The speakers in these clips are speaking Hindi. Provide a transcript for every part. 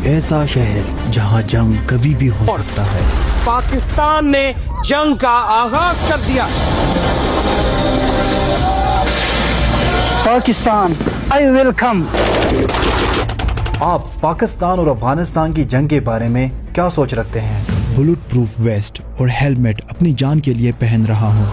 एक ऐसा शहर जहां जंग कभी भी हो सकता है। पाकिस्तान ने जंग का आगाज कर दिया। Pakistan, I welcome. आप पाकिस्तान और अफगानिस्तान की जंग के बारे में क्या सोच रखते हैं? बुलेट प्रूफ वेस्ट और हेलमेट अपनी जान के लिए पहन रहा हूँ।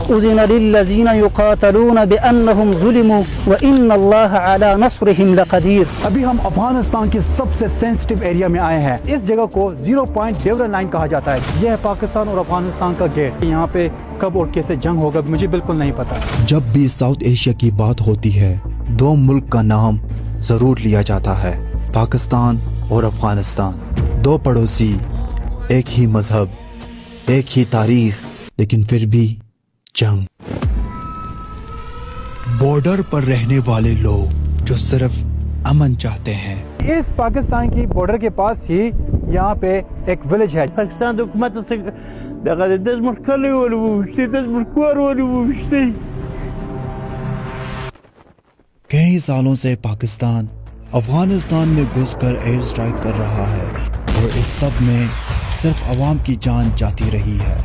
उज़िन लिल्लज़ीना युक़ातलूना बिअन्नहुम ज़ुलिमू व इन्नल्लाह अला नस्रिहिम लक़दीर। अभी हम अफगानिस्तान के सबसे सेंसिटिव एरिया में आए हैं। इस जगह को 0 पॉइंट डिविजन लाइन कहा जाता है। यह है पाकिस्तान और अफगानिस्तान का गेट। यहाँ पे कब और कैसे जंग होगा मुझे बिल्कुल नहीं पता। जब भी साउथ एशिया की बात होती है, दो मुल्क का नाम जरूर लिया जाता है, पाकिस्तान और अफगानिस्तान। दो पड़ोसी, एक ही मजहब, एक ही तारीख, लेकिन फिर भी जंग। बॉर्डर पर रहने वाले लोग जो सिर्फ अमन चाहते हैं। इस पाकिस्तान की बॉर्डर के पास ही यहाँ पे एक विलेज है। पाकिस्तान हुकूमत से कई सालों से पाकिस्तान अफगानिस्तान में घुसकर एयर स्ट्राइक कर रहा है और इस सब में सिर्फ अवाम की जान जाती रही है।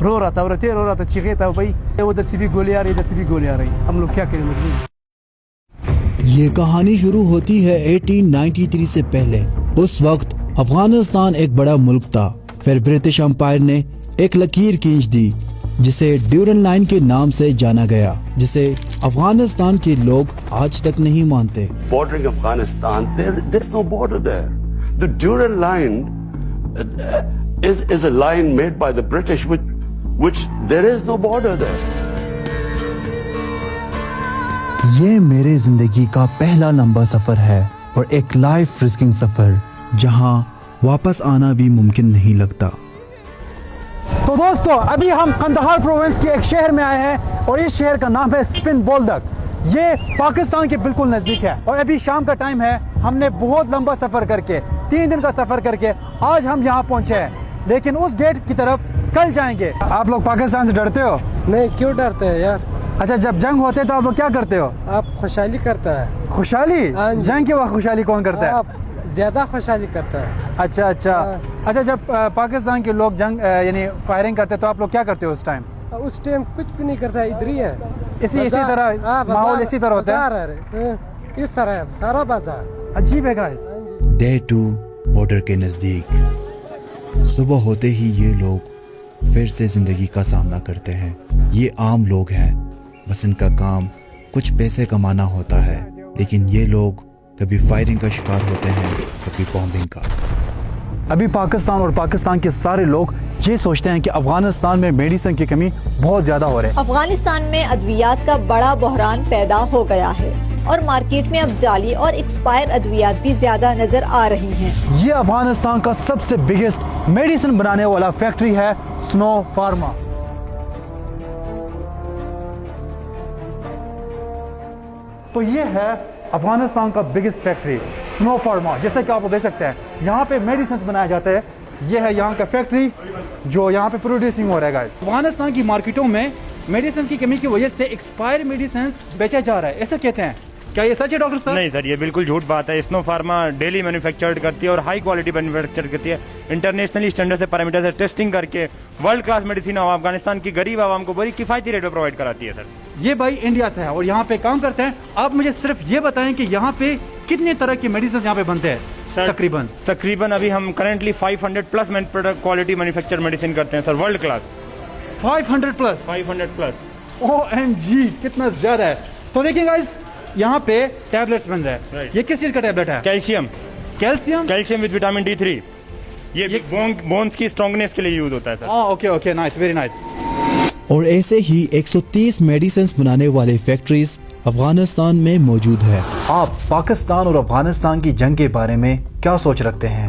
रो रहा था चीखे था भाई, उधर से भी गोली आ रही, इधर से भी गोली आ रही। हम लोग क्या करें? ये कहानी शुरू होती है 1893 से पहले। उस वक्त अफगानिस्तान एक बड़ा मुल्क था। फिर ब्रिटिश एम्पायर ने एक लकीर खींच दी जिसे ड्यूरन लाइन के नाम से जाना गया, जिसे अफगानिस्तान के लोग आज तक नहीं मानते। Bordering Afghanistan, there's no border there. The Duran line is a line made by the British, which there is no border there. ये मेरे जिंदगी का पहला लंबा सफर है और एक लाइफ रिस्किंग सफर जहां वापस आना भी मुमकिन नहीं लगता। तो दोस्तों, अभी हम कंदहार प्रोविंस के एक शहर में आए हैं और इस शहर का नाम है स्पिन बोल्डक। ये पाकिस्तान के बिल्कुल नजदीक है और अभी शाम का टाइम है। हमने बहुत लंबा सफर करके 3 दिन का सफर करके आज हम यहाँ पहुँचे हैं, लेकिन उस गेट की तरफ कल जाएंगे। आप लोग पाकिस्तान से डरते हो? नहीं, क्यों डरते हैं यार? अच्छा, जब जंग होते तो आप लोग क्या करते हो? आप खुशहाली करता है। खुशहाली? जंग के वक्त खुशहाली कौन करता है? आप ज्यादा खुशहाली करता है। अच्छा, जब पाकिस्तान के लोग जंग यानी फायरिंग करते तो आप लोग क्या करते हो उस टाइम? उस टाइम कुछ भी नहीं करता है, इधर ही है। इसी तरह माहौल इसी तरह होता है। इस तरह है सारा बाजार। अजीब है गाइस। डे 2 बॉर्डर के नजदीक। सुबह होते ही ये लोग फिर से जिंदगी का सामना करते हैं। ये आम लोग हैं, बस इनका काम कुछ पैसे कमाना होता है, लेकिन ये लोग कभी फायरिंग का शिकार होते हैं, कभी बॉम्बिंग का। अभी पाकिस्तान और पाकिस्तान के सारे लोग ये सोचते हैं कि अफगानिस्तान में मेडिसिन की कमी बहुत ज्यादा हो रही है। अफगानिस्तान में अद्वियात का बड़ा बहरान पैदा हो गया है और मार्केट में अब जाली और एक्सपायर अद्वियात भी ज्यादा नजर आ रही हैं। ये अफगानिस्तान का सबसे बिगेस्ट मेडिसिन बनाने वाला फैक्ट्री है स्नो फार्मा। तो ये है अफगानिस्तान का बिगेस्ट फैक्ट्री स्नो फार्मा। जैसे कि आप लोग देख सकते हैं, यहाँ पे मेडिसिन बनाए जाते हैं। ये है यहाँ का फैक्ट्री जो यहाँ पे प्रोड्यूसिंग हो रहा है गाइस। अफगानिस्तान की मार्केटों में मेडिसिन की कमी की वजह से एक्सपायर मेडिसिन बेचा जा रहा है, ऐसा कहते हैं। क्या ये सच है डॉक्टर साहब? नहीं सर, ये बिल्कुल झूठ बात है। स्नो फार्मा डेली मैन्युफैक्चर्ड करती है और हाई क्वालिटी मैन्युफैक्चर करती है। इंटरनेशनली स्टैंडर्ड से पैरामीटर से टेस्टिंग करके वर्ल्ड क्लास मेडिसिन अफगानिस्तान की गरीब आवाम को बड़ी किफायती रेट पर प्रोवाइड कराती है सर। ये भाई इंडिया से है और यहाँ पे काम करते हैं। आप मुझे सिर्फ ये बताएं कि यहाँ पे कितने तरह के मेडिसिन यहाँ पे बनते हैं? तकरीबन अभी हम currently 500 plus quality manufacture medicine करते हैं sir, world class. 500 plus. OMG, कितना ज्यादा है। तो देखिए गाइस, यहाँ पे टैबलेट्स बन रहे हैं। ये किस चीज का टैबलेट है? Calcium with vitamin D3। ये बोन्स की स्ट्रॉन्गनेस के लिए यूज होता है sir. Okay, nice, very nice. और ऐसे ही 130 मेडिसिन बनाने वाले फैक्ट्रीज अफगानिस्तान में मौजूद है। आप पाकिस्तान और अफगानिस्तान की जंग के बारे में क्या सोच रखते हैं?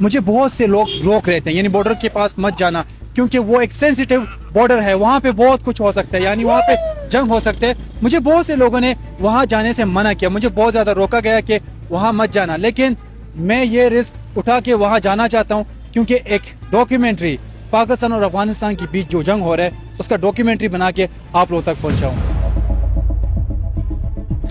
मुझे बहुत से लोग रोक रहे थे, यानी बॉर्डर के पास मत जाना क्योंकि वो एक सेंसिटिव बॉर्डर है, वहाँ पे बहुत कुछ हो सकता है, यानी वहाँ पे जंग हो सकते हैं। मुझे बहुत से लोगों ने वहाँ जाने से मना किया, मुझे बहुत ज़्यादा रोका गया कि वहाँ मत जाना, लेकिन मैं ये रिस्क उठा के वहाँ जाना चाहता हूँ क्योंकि एक डॉक्यूमेंट्री पाकिस्तान और अफगानिस्तान के बीच जो जंग हो रहा है उसका डॉक्यूमेंट्री बना के आप लोगों तक पहुँचाऊँ।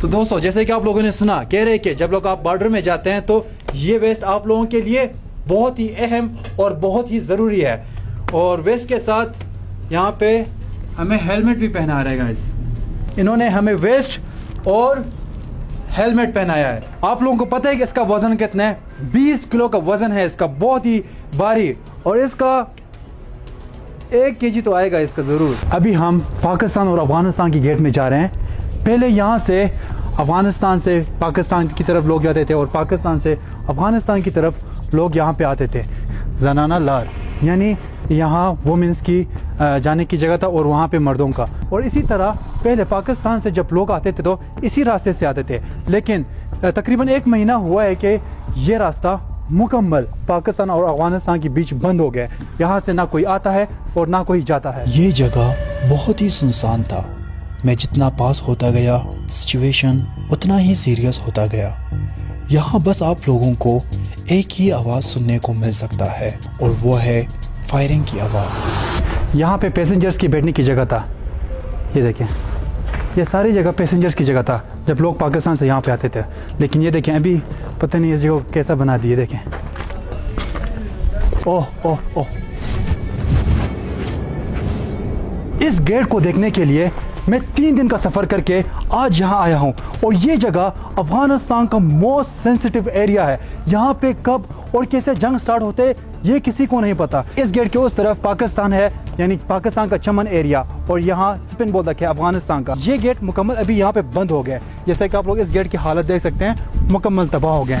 तो दोस्तों जैसे कि आप लोगों ने सुना, कह रहे कि जब लोग आप बॉर्डर में जाते हैं तो ये वेस्ट आप लोगों के लिए बहुत ही अहम और बहुत ही ज़रूरी है। और वेस्ट के साथ यहाँ पे हमें हेलमेट भी पहना रहेगा। गाइस इन्होंने हमें वेस्ट और हेलमेट पहनाया है। आप लोगों को पता है कि इसका वज़न कितना है? 20 किलो का वज़न है इसका, बहुत ही भारी, और इसका 1 kg तो आएगा इसका ज़रूर। अभी हम पाकिस्तान और अफ़गानिस्तान की गेट में जा रहे हैं। पहले यहाँ से अफ़गानिस्तान से पाकिस्तान की तरफ लोग जाते थे और पाकिस्तान से अफ़गानिस्तान की तरफ लोग यहाँ पे आते थे। जनाना लार यानी यहाँ वुमेंस की जाने की जगह था और वहाँ पे मर्दों का। और इसी तरह पहले पाकिस्तान से जब लोग आते थे तो इसी रास्ते से आते थे, लेकिन तकरीबन 1 महीना हुआ है कि ये रास्ता मुकम्मल पाकिस्तान और अफगानिस्तान के बीच बंद हो गया। यहाँ से ना कोई आता है और ना कोई जाता है। ये जगह बहुत ही सुनसान था। मैं जितना पास होता गया सिचुएशन उतना ही सीरियस होता गया। यहाँ बस आप लोगों को एक ही आवाज़ सुनने को मिल सकता है और वो है फायरिंग की आवाज़। यहाँ पे पैसेंजर्स की बैठने की जगह था। ये देखें, ये सारी जगह पैसेंजर्स की जगह था जब लोग पाकिस्तान से यहाँ पे आते थे। लेकिन ये देखें अभी पता नहीं इस जगह कैसा बना दिए। देखें, ओह ओह ओह, इस गेट को देखने के लिए मैं 3 दिन का सफ़र करके आज यहाँ आया हूँ। और ये जगह अफगानिस्तान का मोस्ट सेंसिटिव एरिया है। यहाँ पे कब और कैसे जंग स्टार्ट होते ये किसी को नहीं पता। इस गेट के उस तरफ पाकिस्तान है, यानी पाकिस्तान का चमन एरिया, और यहाँ स्पिन बोल्डक है अफगानिस्तान का। ये गेट मुकम्मल अभी यहाँ पे बंद हो गया। जैसे कि आप लोग इस गेट की हालत देख सकते हैं, मुकम्मल तबाह हो गए।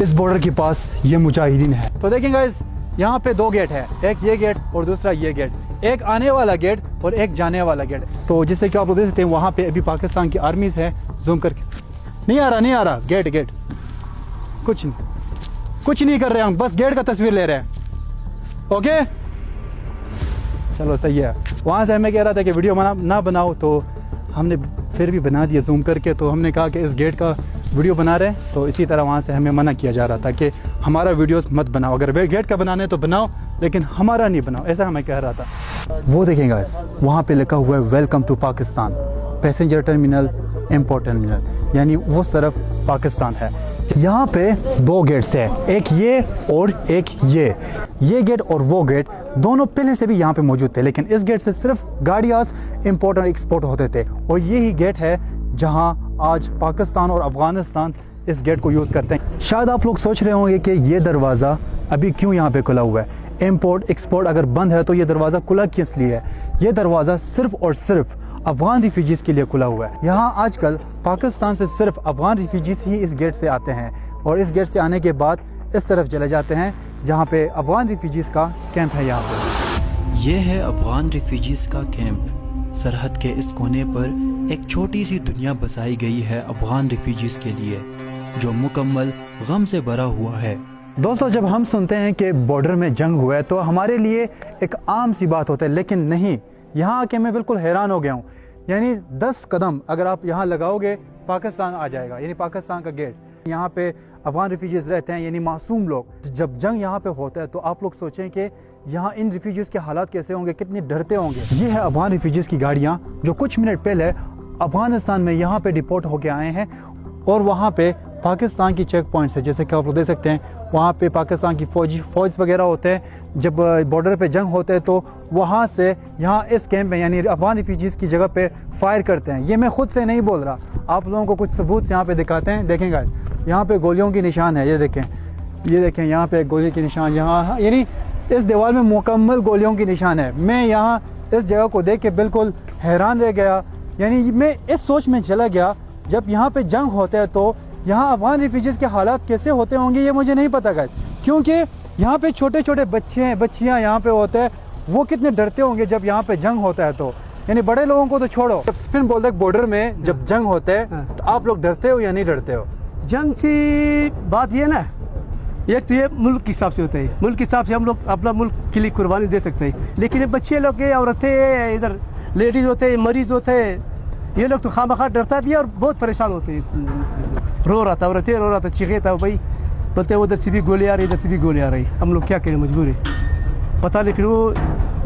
इस बॉर्डर के पास ये मुजाहिदीन है। तो देखें गाइस, यहाँ पे 2 गेट है, एक ये गेट और दूसरा ये गेट, एक आने वाला गेट और एक जाने वाला गेट। तो जैसे कि आप लोग देख सकते हैं वहाँ पे अभी पाकिस्तान की आर्मीज है। जूम करके नहीं आ रहा गेट कुछ नहीं कर रहे हम, बस गेट का तस्वीर ले रहे हैं। ओके चलो सही है। वहाँ से हमें कह रहा था कि वीडियो ना बनाओ, तो हमने फिर भी बना दिया जूम करके। तो हमने कहा कि इस गेट का वीडियो बना रहे हैं, तो इसी तरह वहाँ से हमें मना किया जा रहा था कि हमारा वीडियोस मत बनाओ, अगर गेट का बनाने तो बनाओ लेकिन हमारा नहीं बनाओ, ऐसा हमें कह रहा था। वो देखेंगे वहाँ पे लिखा हुआ है welcome to Pakistan, passenger terminal, import terminal, यानी वो तरफ पाकिस्तान है। यहाँ पे 2 गेट्स है, एक ये और एक ये गेट और वो गेट दोनों पहले से भी यहाँ पे मौजूद थे, लेकिन इस गेट से सिर्फ गाड़ियाँ इम्पोर्ट और एक्सपोर्ट होते थे। और यही गेट है जहाँ आज पाकिस्तान और अफगानिस्तान इस गेट को यूज़ करते हैं। शायद आप लोग सोच रहे होंगे कि ये दरवाज़ा अभी क्यों यहाँ पे खुला हुआ है। इम्पोर्ट एक्सपोर्ट अगर बंद है तो ये दरवाज़ा खुला किस लिए है? ये दरवाज़ा सिर्फ और सिर्फ अफगान रिफ्यूजीज़ के लिए खुला हुआ है। यहाँ आजकल पाकिस्तान से सिर्फ अफगान रिफ्यूजीज़ ही इस गेट से आते हैं और इस गेट से आने के बाद इस तरफ चले जाते हैं जहाँ पे अफगान रिफ्यूजीज़ का कैंप है। यहाँ पे ये है अफगान रिफ्यूजीज़ का कैंप। सरहद के इस कोने पर एक छोटी सी दुनिया बसाई गई है अफगान रिफ्यूजीज़ के लिए, जो मुकम्मल गम से भरा हुआ है। दोस्तों, जब हम सुनते हैं कि बॉर्डर में जंग हुआ है तो हमारे लिए एक आम सी बात होता है, लेकिन नहीं, यहाँ आके मैं बिल्कुल हैरान हो गया हूँ। यानी 10 कदम अगर आप यहाँ लगाओगे पाकिस्तान आ जाएगा, यानी पाकिस्तान का गेट। यहाँ पे अफगान रिफ्यूजीज रहते हैं, यानी मासूम लोग। जब जंग यहाँ पे होता है तो आप लोग सोचें कि यहाँ इन रिफ्यूजीज के हालात कैसे होंगे, कितने डरते होंगे। ये है अफगान रिफ्यूजीज की गाड़ियाँ जो कुछ मिनट पहले अफगानिस्तान में यहाँ पे डिपोर्ट होके आए हैं और वहाँ पे पाकिस्तान की चेक पॉइंट्स है, जैसे कि आप लोग देख सकते हैं वहाँ पे पाकिस्तान की फौज वगैरह होते हैं। जब बॉर्डर पे जंग होते हैं तो वहाँ से यहाँ इस कैंप में यानी अफगान रिफ्यूजीज़ की जगह पे फायर करते हैं। ये मैं खुद से नहीं बोल रहा, आप लोगों को कुछ सबूत यहाँ पे दिखाते हैं। देखें गाइस, यहाँ पे गोलियों की निशान है, ये देखें यहाँ पे गोली की निशान, यहाँ यानी इस दीवार में मुकम्मल गोलियों की निशान है। मैं यहाँ इस जगह को देख के बिल्कुल हैरान रह गया, यानी मैं इस सोच में चला गया जब यहाँ पे जंग होता है तो यहाँ अफगान रिफ्यूजीज़ के हालात कैसे होते होंगे ये मुझे नहीं पता गाइस, क्योंकि यहाँ पे छोटे छोटे बच्चे हैं, बच्चियाँ यहाँ पे होते हैं, वो कितने डरते होंगे जब यहाँ पे जंग होता है। तो यानी बड़े लोगों को तो छोड़ो, जब स्पिन बोल्डक बॉर्डर में जब जंग होता है तो आप लोग डरते हो या नहीं डरते हो? जंग से बात ये ना, एक तो ये मुल्क के हिसाब से होता है, मुल्क के हिसाब से हम लोग अपना मुल्क के लिए कुर्बानी दे सकते हैं, लेकिन ये बच्चे लोग के औरतें इधर लेडीज़ होते हैं, मरीज़ होते हैं, ये लोग तो खामखा डरता भी है और बहुत परेशान होते हैं। रो रहा था, औरतें रो रहा था, चीखे था भाई, बोलते उधर से भी गोली आ रही, इधर से भी गोली आ रही, हम लोग क्या करें, मजबूर है। पता नहीं फिर वो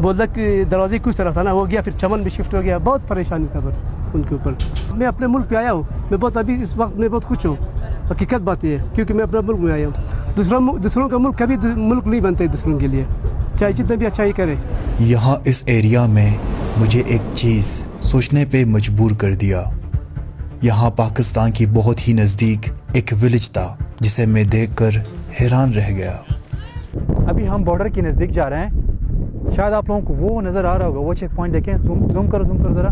बोल्डक दरवाजे कुछ तरफ था ना, वो गया फिर चमन भी शिफ्ट हो गया, बहुत परेशानी था पर उनके ऊपर। मैं अपने मुल्क पे आया हूँ, मैं बहुत अभी इस वक्त मैं बहुत खुश हूँ, हकीकत बात ये है, क्योंकि मैं अपने मुल्क में आया हूँ। दूसरों का मुल्क कभी मुल्क नहीं बनते दूसरों के लिए, चाहे जितना भी अच्छा ही करे। यहाँ इस एरिया में मुझे एक चीज़ सोचने पे मजबूर कर दिया। यहाँ पाकिस्तान की बहुत ही नज़दीक एक विलेज था जिसे मैं देखकर हैरान रह गया। अभी हम बॉर्डर के नज़दीक जा रहे हैं, शायद आप लोगों को वो नज़र आ रहा होगा, वो चेक पॉइंट देखें, जूम करो ज़रा,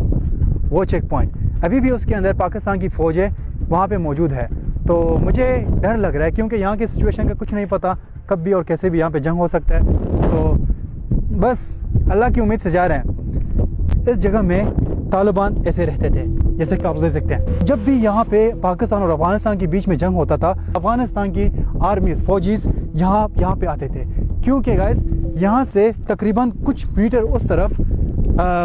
वो चेक पॉइंट अभी भी उसके अंदर पाकिस्तान की फ़ौज है, वहाँ पे मौजूद है। तो मुझे डर लग रहा है क्योंकि यहाँ की सिचुएशन का कुछ नहीं पता, कब भी और कैसे भी यहाँ पे जंग हो सकता है। तो बस अल्लाह की उम्मीद से जा रहे हैं। इस जगह में तालिबान ऐसे रहते थे, जैसे कि आप देख सकते हैं। जब भी यहाँ पे पाकिस्तान और अफगानिस्तान के बीच में जंग होता था, अफगानिस्तान की आर्मीज फौजीज यहाँ पे आते थे, क्योंकि गाइस यहाँ से तकरीबन कुछ मीटर उस तरफ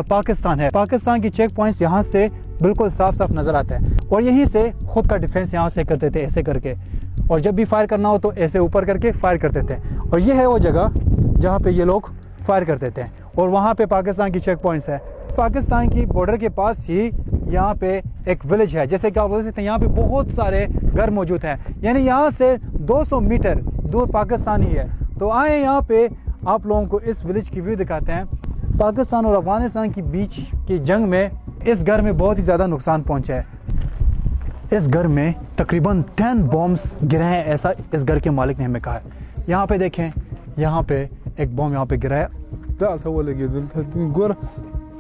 पाकिस्तान है। पाकिस्तान की चेक पॉइंट्स यहाँ से बिल्कुल साफ साफ नज़र आते हैं और यहीं से खुद का डिफेंस यहाँ से करते थे, ऐसे करके, और जब भी फायर करना हो तो ऐसे ऊपर करके फायर करते थे। और ये है वो जगह जहाँ पे ये लोग फायर करते थे और वहाँ पे पाकिस्तान की चेक पॉइंट्स है। पाकिस्तान की बॉर्डर के पास ही यहाँ पे एक विलेज है, जैसे कि आप देख सकते हैं यहाँ पे बहुत सारे घर मौजूद हैं, यानी यहाँ से 200 मीटर दूर पाकिस्तान ही है। तो आए यहाँ पे आप लोगों को इस विलेज की व्यू दिखाते हैं। पाकिस्तान और अफगानिस्तान के बीच की जंग में इस घर में बहुत ही ज़्यादा नुकसान पहुँचा है। इस घर में तकरीबन 10 बॉम्ब्स गिरे हैं, ऐसा इस घर के मालिक ने हमें कहा है। यहाँ पे देखें, यहाँ पे एक बॉम्ब यहाँ पे गिरा है।